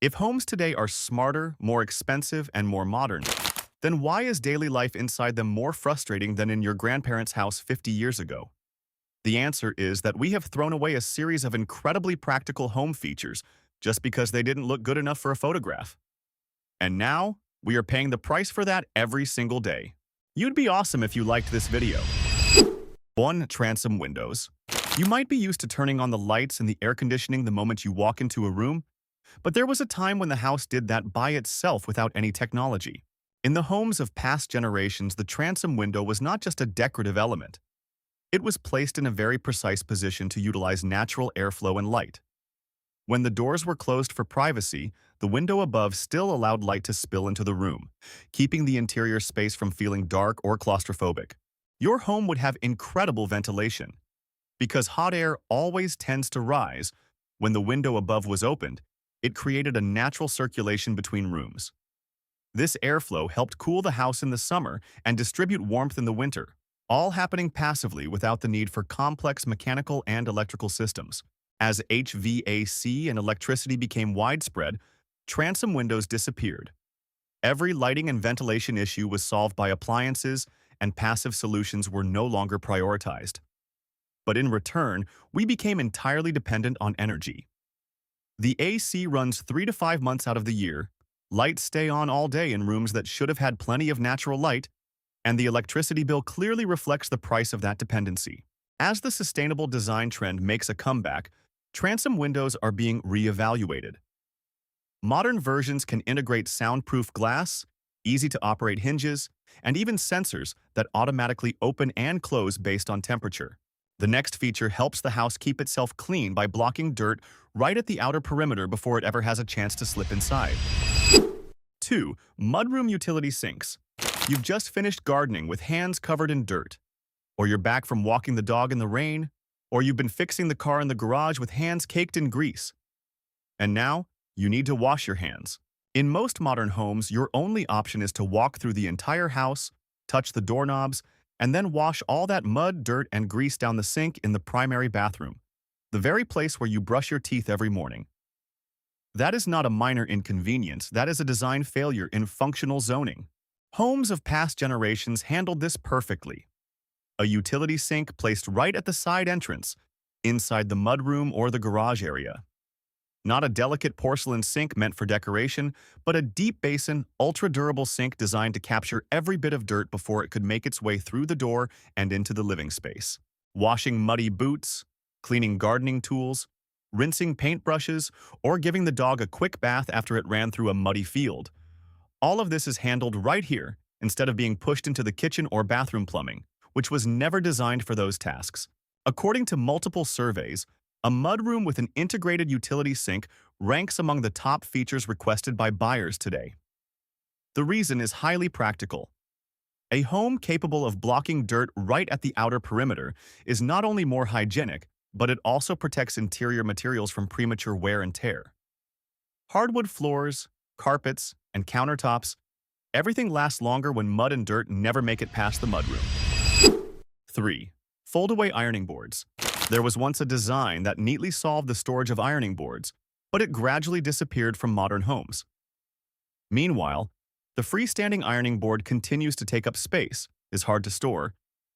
If homes today are smarter, more expensive, and more modern, then why is daily life inside them more frustrating than in your grandparents' house 50 years ago? The answer is that we have thrown away a series of incredibly practical home features just because they didn't look good enough for a photograph. And now, we are paying the price for that every single day. You'd be awesome if you liked this video. 1. Transom windows. You might be used to turning on the lights and the air conditioning the moment you walk into a room, but there was a time when the house did that by itself without any technology. In the homes of past generations, the transom window was not just a decorative element. It was placed in a very precise position to utilize natural airflow and light. When the doors were closed for privacy, the window above still allowed light to spill into the room, keeping the interior space from feeling dark or claustrophobic. Your home would have incredible ventilation. Because hot air always tends to rise, when the window above was opened, it created a natural circulation between rooms. This airflow helped cool the house in the summer and distribute warmth in the winter, all happening passively without the need for complex mechanical and electrical systems. As HVAC and electricity became widespread, transom windows disappeared. Every lighting and ventilation issue was solved by appliances, and passive solutions were no longer prioritized. But in return, we became entirely dependent on energy. The AC runs 3 to 5 months out of the year, lights stay on all day in rooms that should have had plenty of natural light, and the electricity bill clearly reflects the price of that dependency. As the sustainable design trend makes a comeback, transom windows are being reevaluated. Modern versions can integrate soundproof glass, easy-to-operate hinges, and even sensors that automatically open and close based on temperature. The next feature helps the house keep itself clean by blocking dirt right at the outer perimeter before it ever has a chance to slip inside. 2. Mudroom utility sinks. You've just finished gardening with hands covered in dirt, or you're back from walking the dog in the rain, or you've been fixing the car in the garage with hands caked in grease. And now, you need to wash your hands. In most modern homes, your only option is to walk through the entire house, touch the doorknobs, and then wash all that mud, dirt, and grease down the sink in the primary bathroom, the very place where you brush your teeth every morning. That is not a minor inconvenience, that is a design failure in functional zoning. Homes of past generations handled this perfectly. A utility sink placed right at the side entrance, inside the mudroom or the garage area. Not a delicate porcelain sink meant for decoration, but a deep basin, ultra-durable sink designed to capture every bit of dirt before it could make its way through the door and into the living space. Washing muddy boots, cleaning gardening tools, rinsing paintbrushes, or giving the dog a quick bath after it ran through a muddy field. All of this is handled right here, instead of being pushed into the kitchen or bathroom plumbing, which was never designed for those tasks. According to multiple surveys, a mudroom with an integrated utility sink ranks among the top features requested by buyers today. The reason is highly practical. A home capable of blocking dirt right at the outer perimeter is not only more hygienic, but it also protects interior materials from premature wear and tear. Hardwood floors, carpets, and countertops, everything lasts longer when mud and dirt never make it past the mudroom. 3. Fold-away ironing boards. There was once a design that neatly solved the storage of ironing boards, but it gradually disappeared from modern homes. Meanwhile, the freestanding ironing board continues to take up space, is hard to store,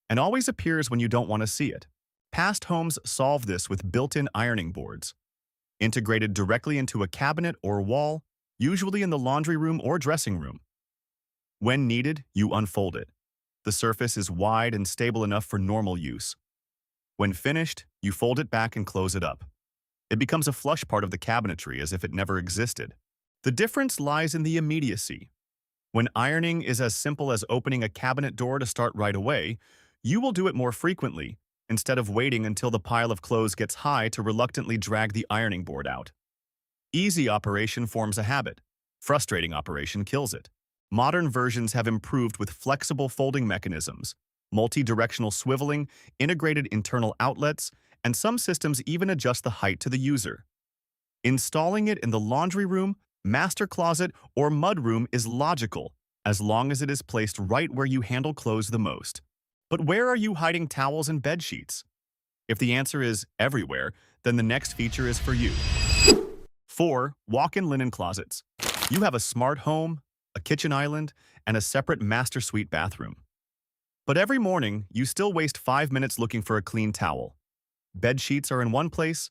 and always appears when you don't want to see it. Past homes solved this with built-in ironing boards, integrated directly into a cabinet or wall, usually in the laundry room or dressing room. When needed, you unfold it. The surface is wide and stable enough for normal use. When finished, you fold it back and close it up. It becomes a flush part of the cabinetry as if it never existed. The difference lies in the immediacy. When ironing is as simple as opening a cabinet door to start right away, you will do it more frequently, instead of waiting until the pile of clothes gets high to reluctantly drag the ironing board out. Easy operation forms a habit. Frustrating operation kills it. Modern versions have improved with flexible folding mechanisms, multi-directional swiveling, integrated internal outlets, and some systems even adjust the height to the user. Installing it in the laundry room, master closet, or mudroom is logical, as long as it is placed right where you handle clothes the most. But where are you hiding towels and bed sheets? If the answer is everywhere, then the next feature is for you. 4. Walk-in linen closets. You have a smart home, a kitchen island, and a separate master suite bathroom. But every morning, you still waste 5 minutes looking for a clean towel. Bed sheets are in one place,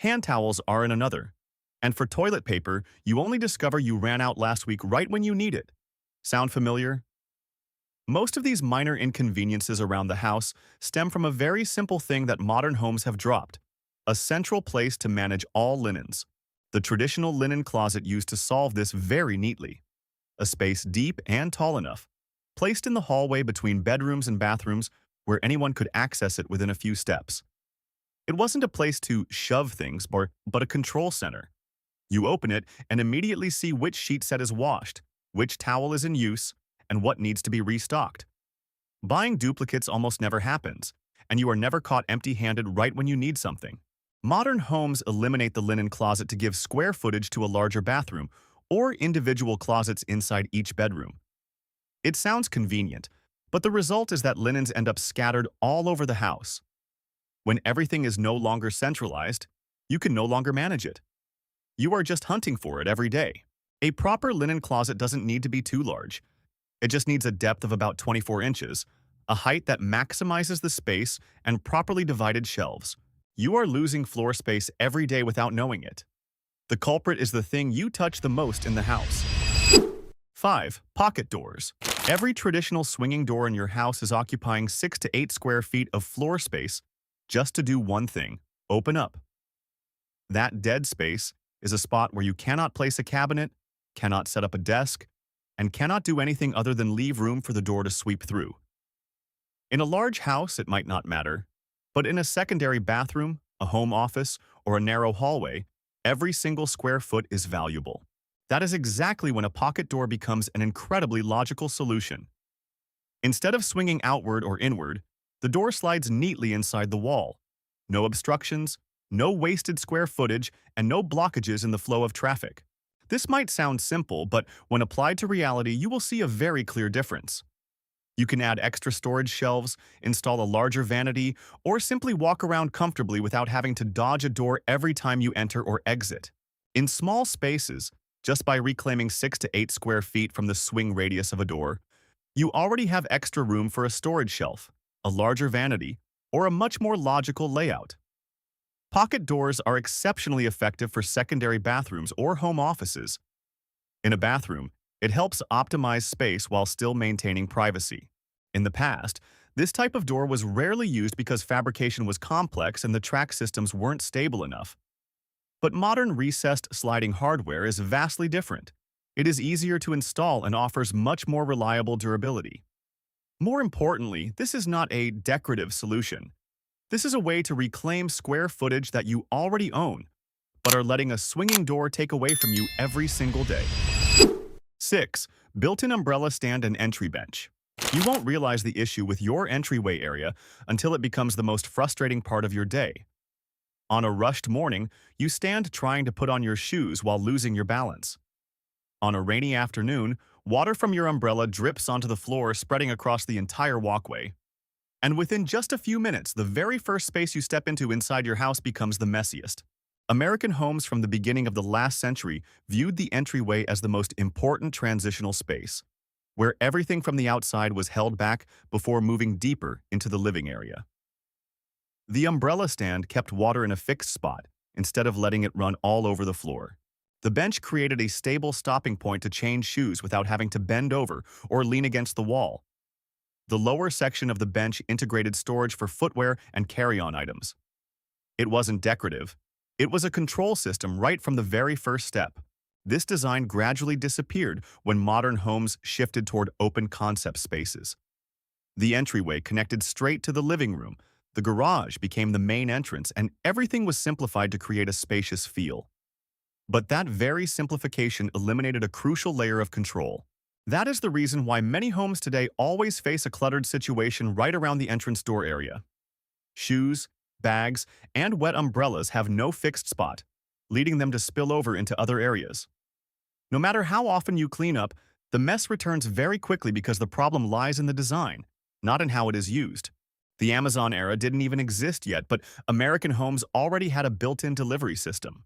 hand towels are in another. And for toilet paper, you only discover you ran out last week right when you need it. Sound familiar? Most of these minor inconveniences around the house stem from a very simple thing that modern homes have dropped: a central place to manage all linens. The traditional linen closet used to solve this very neatly. A space deep and tall enough, placed in the hallway between bedrooms and bathrooms where anyone could access it within a few steps. It wasn't a place to shove things, but a control center. You open it and immediately see which sheet set is washed, which towel is in use, and what needs to be restocked. Buying duplicates almost never happens, and you are never caught empty-handed right when you need something. Modern homes eliminate the linen closet to give square footage to a larger bathroom or individual closets inside each bedroom. It sounds convenient, but the result is that linens end up scattered all over the house. When everything is no longer centralized, you can no longer manage it. You are just hunting for it every day. A proper linen closet doesn't need to be too large. It just needs a depth of about 24 inches, a height that maximizes the space, and properly divided shelves. You are losing floor space every day without knowing it. The culprit is the thing you touch the most in the house. 5. Pocket doors. Every traditional swinging door in your house is occupying 6 to 8 square feet of floor space just to do one thing: open up. That dead space is a spot where you cannot place a cabinet, cannot set up a desk, and cannot do anything other than leave room for the door to sweep through. In a large house, it might not matter, but in a secondary bathroom, a home office, or a narrow hallway, every single square foot is valuable. That is exactly when a pocket door becomes an incredibly logical solution. Instead of swinging outward or inward, the door slides neatly inside the wall. No obstructions, no wasted square footage, and no blockages in the flow of traffic. This might sound simple, but when applied to reality, you will see a very clear difference. You can add extra storage shelves, install a larger vanity, or simply walk around comfortably without having to dodge a door every time you enter or exit. In small spaces, just by reclaiming 6 to 8 square feet from the swing radius of a door, you already have extra room for a storage shelf, a larger vanity, or a much more logical layout. Pocket doors are exceptionally effective for secondary bathrooms or home offices. In a bathroom, it helps optimize space while still maintaining privacy. In the past, this type of door was rarely used because fabrication was complex and the track systems weren't stable enough. But modern recessed sliding hardware is vastly different. It is easier to install and offers much more reliable durability. More importantly, this is not a decorative solution. This is a way to reclaim square footage that you already own, but are letting a swinging door take away from you every single day. 6. Built-in umbrella stand and entry bench. You won't realize the issue with your entryway area until it becomes the most frustrating part of your day. On a rushed morning, you stand trying to put on your shoes while losing your balance. On a rainy afternoon, water from your umbrella drips onto the floor, spreading across the entire walkway. And within just a few minutes, the very first space you step into inside your house becomes the messiest. American homes from the beginning of the last century viewed the entryway as the most important transitional space, where everything from the outside was held back before moving deeper into the living area. The umbrella stand kept water in a fixed spot instead of letting it run all over the floor. The bench created a stable stopping point to change shoes without having to bend over or lean against the wall. The lower section of the bench integrated storage for footwear and carry-on items. It wasn't decorative. It was a control system right from the very first step. This design gradually disappeared when modern homes shifted toward open-concept spaces. The entryway connected straight to the living room. The garage became the main entrance, and everything was simplified to create a spacious feel. But that very simplification eliminated a crucial layer of control. That is the reason why many homes today always face a cluttered situation right around the entrance door area. Shoes, bags, and wet umbrellas have no fixed spot, leading them to spill over into other areas. No matter how often you clean up, the mess returns very quickly because the problem lies in the design, not in how it is used. The Amazon era didn't even exist yet, but American homes already had a built-in delivery system.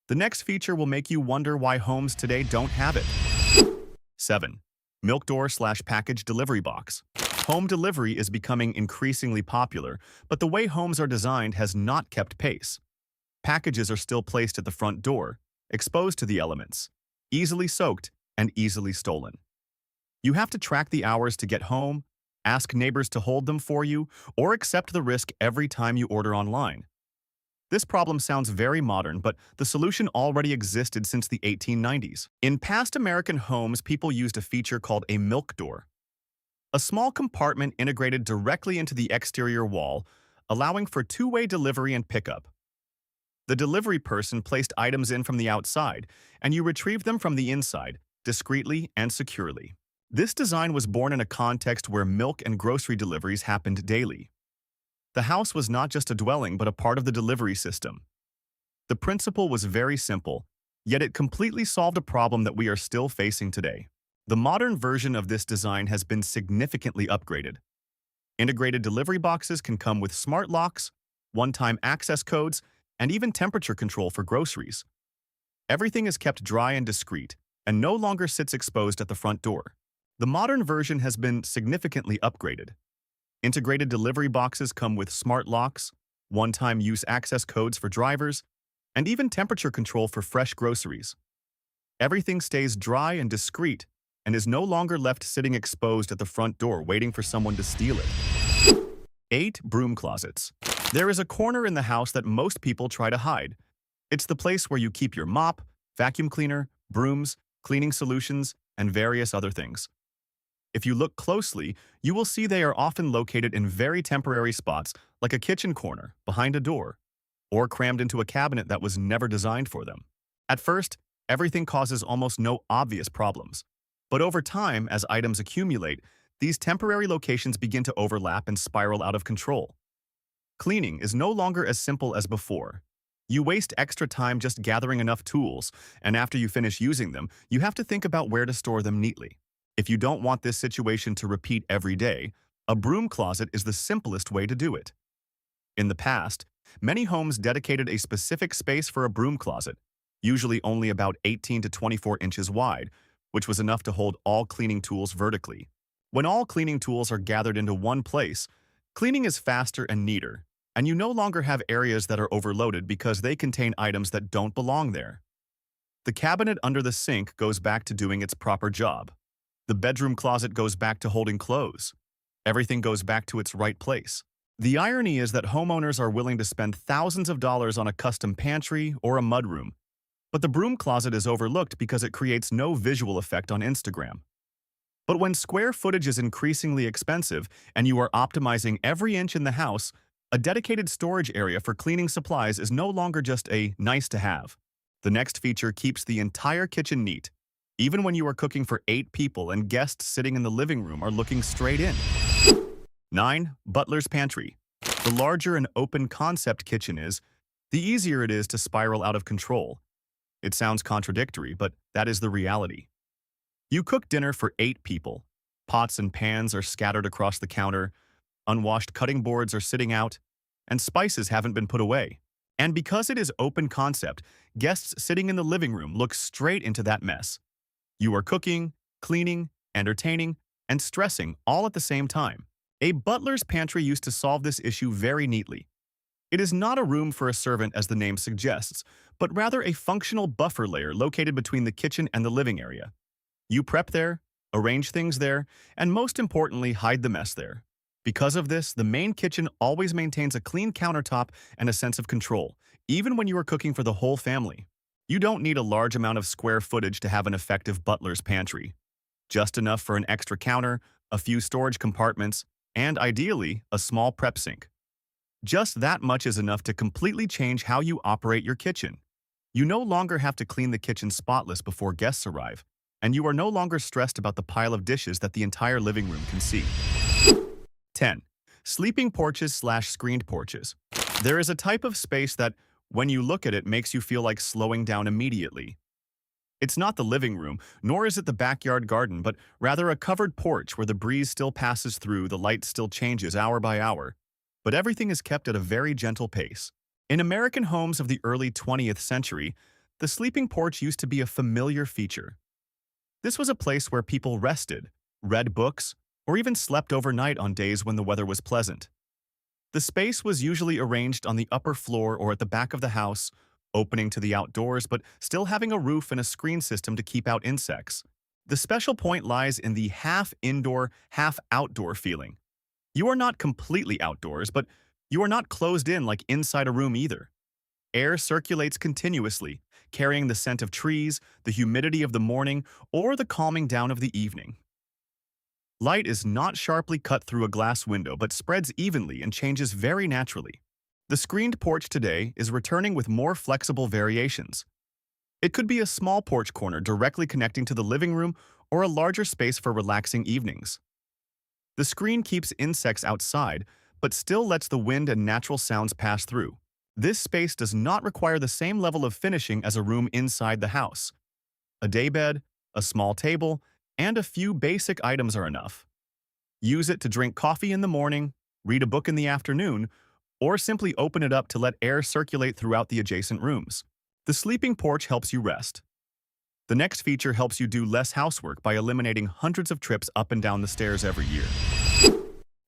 The next feature will make you wonder why homes today don't have it. 7. Milk door/package delivery box. Home delivery is becoming increasingly popular, but the way homes are designed has not kept pace. Packages are still placed at the front door, exposed to the elements, easily soaked and easily stolen. You have to track the hours to get home, ask neighbors to hold them for you, or accept the risk every time you order online. This problem sounds very modern, but the solution already existed since the 1890s. In past American homes, people used a feature called a milk door, a small compartment integrated directly into the exterior wall, allowing for two-way delivery and pickup. The delivery person placed items in from the outside, and you retrieved them from the inside, discreetly and securely. This design was born in a context where milk and grocery deliveries happened daily. The house was not just a dwelling but a part of the delivery system. The principle was very simple, yet it completely solved a problem that we are still facing today. The modern version of this design has been significantly upgraded. Integrated delivery boxes can come with smart locks, one-time access codes, and even temperature control for groceries. Everything is kept dry and discreet, and no longer sits exposed at the front door. The modern version has been significantly upgraded. Integrated delivery boxes come with smart locks, one-time use access codes for drivers, and even temperature control for fresh groceries. Everything stays dry and discreet and is no longer left sitting exposed at the front door waiting for someone to steal it. 8. Broom closets. There is a corner in the house that most people try to hide. It's the place where you keep your mop, vacuum cleaner, brooms, cleaning solutions, and various other things. If you look closely, you will see they are often located in very temporary spots like a kitchen corner, behind a door, or crammed into a cabinet that was never designed for them. At first, everything causes almost no obvious problems. But over time, as items accumulate, these temporary locations begin to overlap and spiral out of control. Cleaning is no longer as simple as before. You waste extra time just gathering enough tools, and after you finish using them, you have to think about where to store them neatly. If you don't want this situation to repeat every day, a broom closet is the simplest way to do it. In the past, many homes dedicated a specific space for a broom closet, usually only about 18 to 24 inches wide, which was enough to hold all cleaning tools vertically. When all cleaning tools are gathered into one place, cleaning is faster and neater, and you no longer have areas that are overloaded because they contain items that don't belong there. The cabinet under the sink goes back to doing its proper job. The bedroom closet goes back to holding clothes. Everything goes back to its right place. The irony is that homeowners are willing to spend thousands of dollars on a custom pantry or a mudroom, but the broom closet is overlooked because it creates no visual effect on Instagram. But when square footage is increasingly expensive and you are optimizing every inch in the house, a dedicated storage area for cleaning supplies is no longer just a nice-to-have. The next feature keeps the entire kitchen neat, even when you are cooking for 8 people and guests sitting in the living room are looking straight in. 9. Butler's pantry. The larger an open concept kitchen is, the easier it is to spiral out of control. It sounds contradictory, but that is the reality. You cook dinner for 8 people. Pots and pans are scattered across the counter, unwashed cutting boards are sitting out, and spices haven't been put away. And because it is open concept, guests sitting in the living room look straight into that mess. You are cooking, cleaning, entertaining, and stressing all at the same time. A butler's pantry used to solve this issue very neatly. It is not a room for a servant as the name suggests, but rather a functional buffer layer located between the kitchen and the living area. You prep there, arrange things there, and most importantly, hide the mess there. Because of this, the main kitchen always maintains a clean countertop and a sense of control, even when you are cooking for the whole family. You don't need a large amount of square footage to have an effective butler's pantry. Just enough for an extra counter, a few storage compartments, and ideally, a small prep sink. Just that much is enough to completely change how you operate your kitchen. You no longer have to clean the kitchen spotless before guests arrive, and you are no longer stressed about the pile of dishes that the entire living room can see. 10. Sleeping porches/screened porches. There is a type of space that, when you look at it, makes you feel like slowing down immediately. It's not the living room, nor is it the backyard garden, but rather a covered porch where the breeze still passes through, the light still changes hour by hour, but everything is kept at a very gentle pace. In American homes of the early 20th century, The sleeping porch used to be a familiar feature. This was a place where people rested, read books, or even slept overnight on days when the weather was pleasant. The space was usually arranged on the upper floor or at the back of the house, opening to the outdoors but still having a roof and a screen system to keep out insects. The special point lies in the half-indoor, half-outdoor feeling. You are not completely outdoors, but you are not closed in like inside a room either. Air circulates continuously, carrying the scent of trees, the humidity of the morning, or the calming down of the evening. Light is not sharply cut through a glass window but spreads evenly and changes very naturally. The screened porch today is returning with more flexible variations. It could be a small porch corner directly connecting to the living room or a larger space for relaxing evenings. The screen keeps insects outside, but still lets the wind and natural sounds pass through. This space does not require the same level of finishing as a room inside the house. A daybed, a small table, and a few basic items are enough. Use it to drink coffee in the morning, read a book in the afternoon, or simply open it up to let air circulate throughout the adjacent rooms. The sleeping porch helps you rest. The next feature helps you do less housework by eliminating hundreds of trips up and down the stairs every year.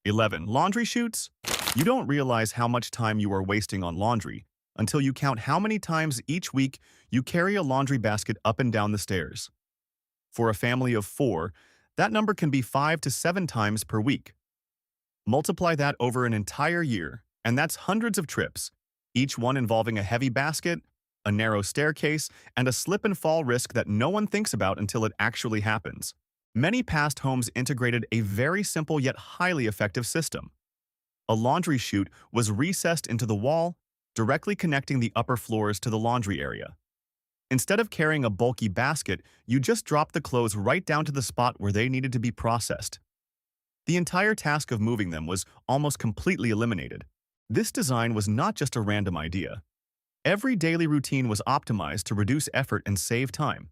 11. Laundry chutes? You don't realize how much time you are wasting on laundry until you count how many times each week you carry a laundry basket up and down the stairs. For a family of 4, that number can be 5 to 7 times per week. Multiply that over an entire year, and that's hundreds of trips, each one involving a heavy basket, a narrow staircase, and a slip and fall risk that no one thinks about until it actually happens. Many past homes integrated a very simple yet highly effective system. A laundry chute was recessed into the wall, directly connecting the upper floors to the laundry area. Instead of carrying a bulky basket, you just dropped the clothes right down to the spot where they needed to be processed. The entire task of moving them was almost completely eliminated. This design was not just a random idea. Every daily routine was optimized to reduce effort and save time.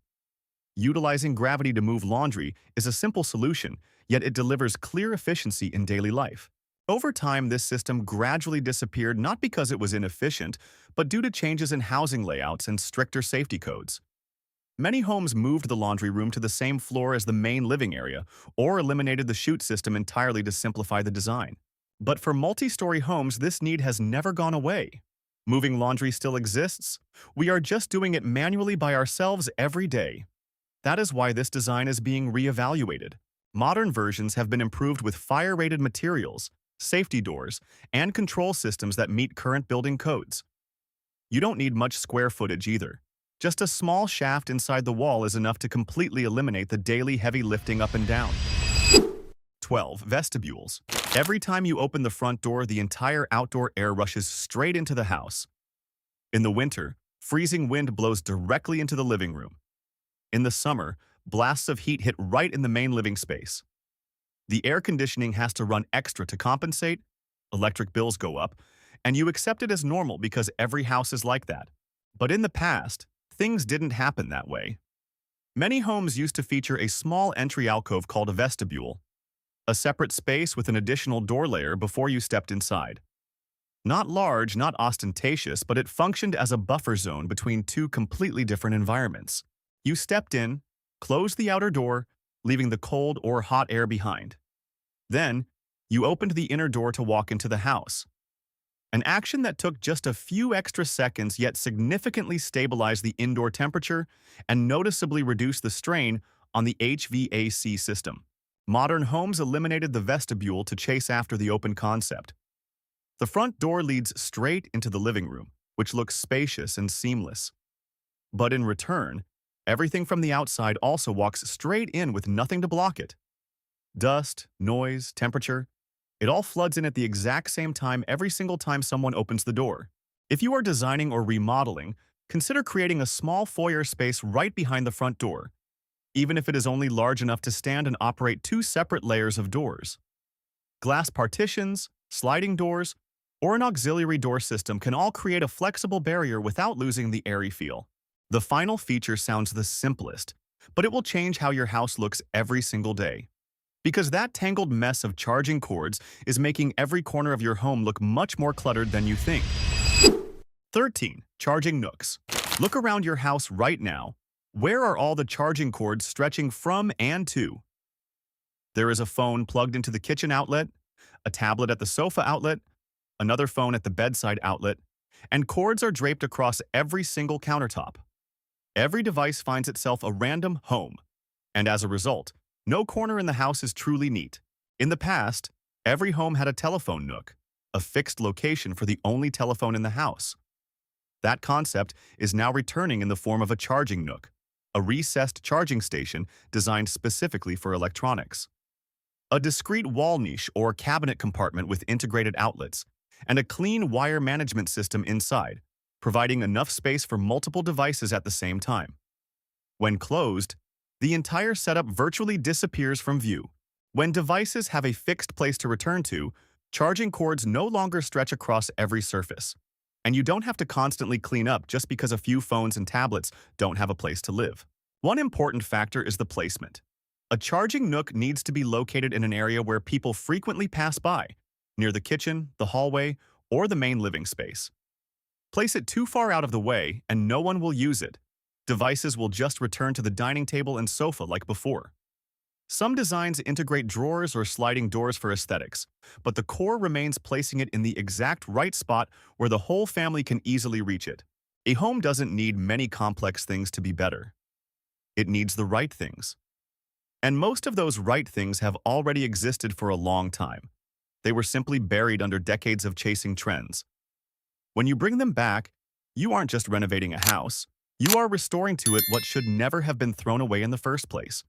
Utilizing gravity to move laundry is a simple solution, yet it delivers clear efficiency in daily life. Over time, this system gradually disappeared not because it was inefficient, but due to changes in housing layouts and stricter safety codes. Many homes moved the laundry room to the same floor as the main living area, or eliminated the chute system entirely to simplify the design. But for multi-story homes, this need has never gone away. Moving laundry still exists. We are just doing it manually by ourselves every day. That is why this design is being reevaluated. Modern versions have been improved with fire-rated materials, safety doors, and control systems that meet current building codes. You don't need much square footage either. Just a small shaft inside the wall is enough to completely eliminate the daily heavy lifting up and down. 12. Vestibules. Every time you open the front door, the entire outdoor air rushes straight into the house. In the winter, freezing wind blows directly into the living room. In the summer, blasts of heat hit right in the main living space. The air conditioning has to run extra to compensate, electric bills go up, and you accept it as normal because every house is like that. But in the past, things didn't happen that way. Many homes used to feature a small entry alcove called a vestibule, a separate space with an additional door layer before you stepped inside. Not large, not ostentatious, but it functioned as a buffer zone between two completely different environments. You stepped in, closed the outer door, leaving the cold or hot air behind. Then, you opened the inner door to walk into the house. An action that took just a few extra seconds yet significantly stabilized the indoor temperature and noticeably reduced the strain on the HVAC system. Modern homes eliminated the vestibule to chase after the open concept. The front door leads straight into the living room, which looks spacious and seamless. But in return, everything from the outside also walks straight in with nothing to block it. Dust, noise, temperature, it all floods in at the exact same time every single time someone opens the door. If you are designing or remodeling, consider creating a small foyer space right behind the front door, even if it is only large enough to stand and operate two separate layers of doors. Glass partitions, sliding doors, or an auxiliary door system can all create a flexible barrier without losing the airy feel. The final feature sounds the simplest, but it will change how your house looks every single day. Because that tangled mess of charging cords is making every corner of your home look much more cluttered than you think. 13. Charging nooks. Look around your house right now. Where are all the charging cords stretching from and to? There is a phone plugged into the kitchen outlet, a tablet at the sofa outlet, another phone at the bedside outlet, and cords are draped across every single countertop. Every device finds itself a random home, and as a result, no corner in the house is truly neat. In the past, every home had a telephone nook, a fixed location for the only telephone in the house. That concept is now returning in the form of a charging nook, a recessed charging station designed specifically for electronics. A discrete wall niche or cabinet compartment with integrated outlets, and a clean wire management system inside, providing enough space for multiple devices at the same time. When closed, the entire setup virtually disappears from view. When devices have a fixed place to return to, charging cords no longer stretch across every surface. And you don't have to constantly clean up just because a few phones and tablets don't have a place to live. One important factor is the placement. A charging nook needs to be located in an area where people frequently pass by, near the kitchen, the hallway, or the main living space. Place it too far out of the way and no one will use it. Devices will just return to the dining table and sofa like before. Some designs integrate drawers or sliding doors for aesthetics, but the core remains placing it in the exact right spot where the whole family can easily reach it. A home doesn't need many complex things to be better. It needs the right things. And most of those right things have already existed for a long time. They were simply buried under decades of chasing trends. When you bring them back, you aren't just renovating a house, you are restoring to it what should never have been thrown away in the first place.